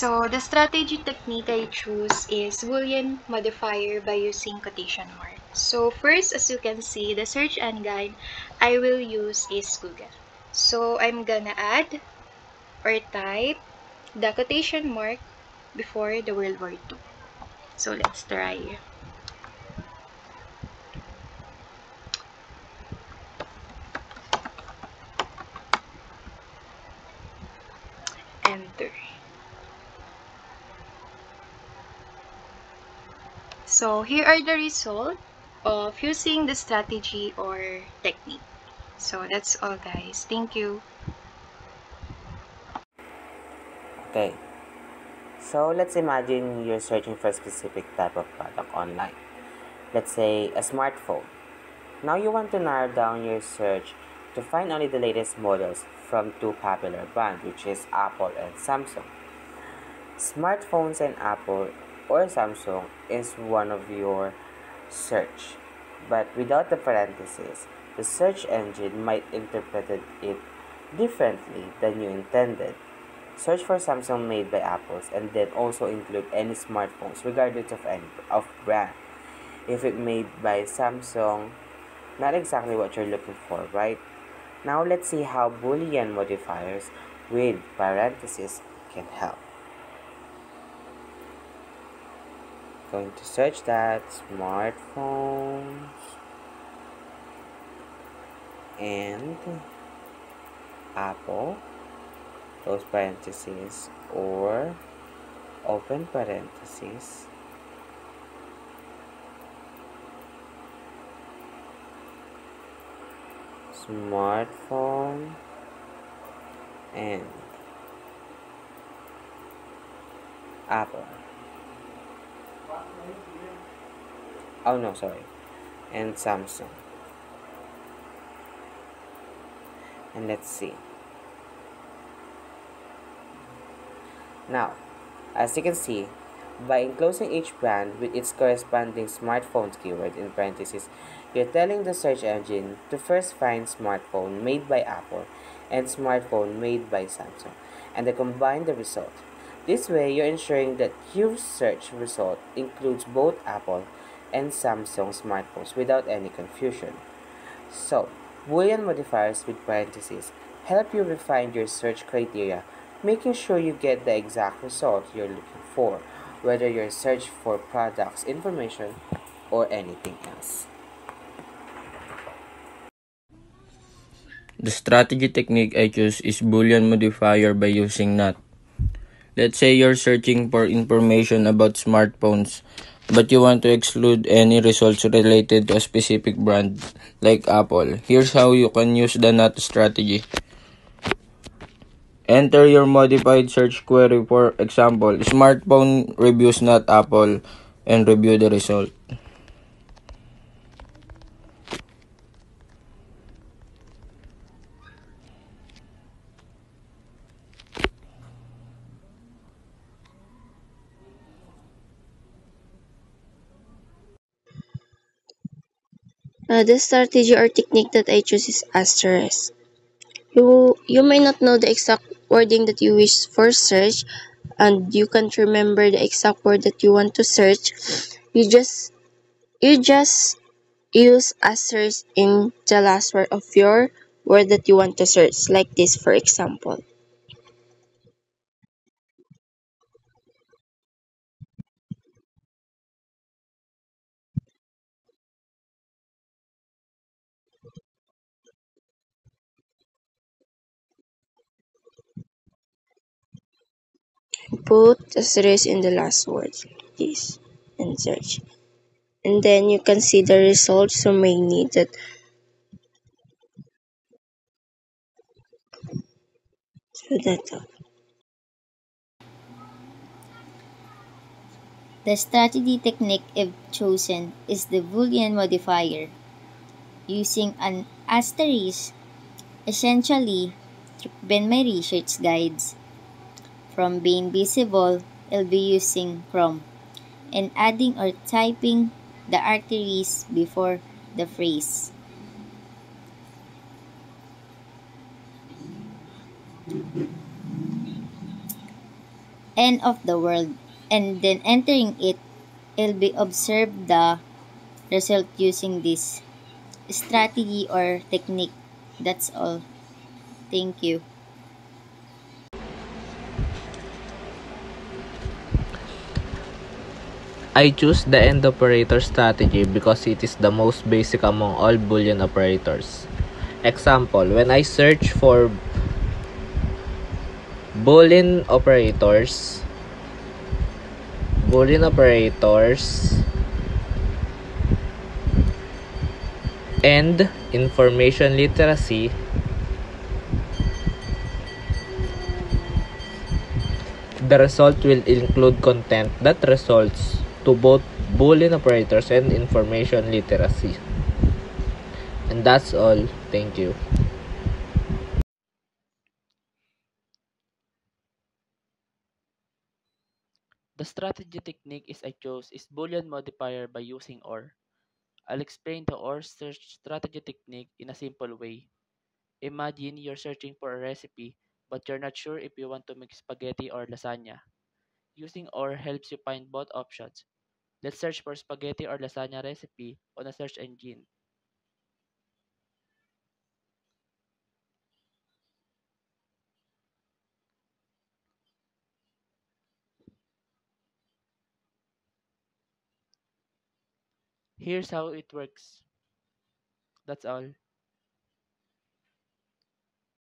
So the strategy technique I choose is Boolean modifier by using quotation mark. So first, as you can see, the search engine I will use is Google. So I'm gonna add or type the quotation mark before the World War II. So let's try. Enter. So here are the results of using the strategy or technique. So that's all, guys. Thank you. Okay, so let's imagine you're searching for a specific type of product online. Let's say a smartphone. Now you want to narrow down your search to find only the latest models from two popular brands, which is Apple and Samsung. Smartphones and Apple or Samsung is one of your search, but without the parentheses, the search engine might interpret it differently than you intended. Search for Samsung made by Apples and then also include any smartphones regardless of brand. If it made by Samsung, not exactly what you're looking for, right? Now let's see how Boolean modifiers with parentheses can help. Going to search that smartphones and Apple, close parentheses, or open parentheses, smartphone and Apple. Oh no, sorry. And Samsung. And let's see. Now, as you can see, by enclosing each brand with its corresponding smartphone keyword in parentheses, you're telling the search engine to first find smartphone made by Apple and smartphone made by Samsung, and then combine the result. This way, you're ensuring that your search result includes both Apple and Samsung smartphones without any confusion. So, Boolean modifiers with parentheses help you refine your search criteria, making sure you get the exact result you're looking for, whether you're searching for products information or anything else. The strategy technique I choose is Boolean modifier by using NOT. Let's say you're searching for information about smartphones, but you want to exclude any results related to a specific brand, like Apple. Here's how you can use the NOT strategy. Enter your modified search query, for example, smartphone reviews not Apple, and review the result. The strategy or technique that I choose is asterisk. You may not know the exact wording that you wish for search, and you can't remember the exact word that you want to search. You just use asterisk in the last word of your word that you want to search, like this, for example. Put asterisk in the last word, like this, and search. And then you can see the results you may need that. So that's all. The strategy technique I've chosen is the Boolean modifier. Using an asterisk, essentially, to prevent my research guides from being visible, I'll be using from and adding or typing the arteries before the phrase. end of the world, and then entering it, it'll be observe the result using this strategy or technique. That's all. Thank you. I choose the end operator strategy because it is the most basic among all Boolean operators. Example, when I search for Boolean operators, Boolean operators and information literacy, the result will include content that results to both Boolean operators and information literacy. And that's all. Thank you. The strategy technique is I chose is Boolean modifier by using OR. I'll explain the OR search strategy technique in a simple way. Imagine you're searching for a recipe, but you're not sure if you want to make spaghetti or lasagna. Using OR helps you find both options. Let's search for spaghetti or lasagna recipe on a search engine. Here's how it works. That's all.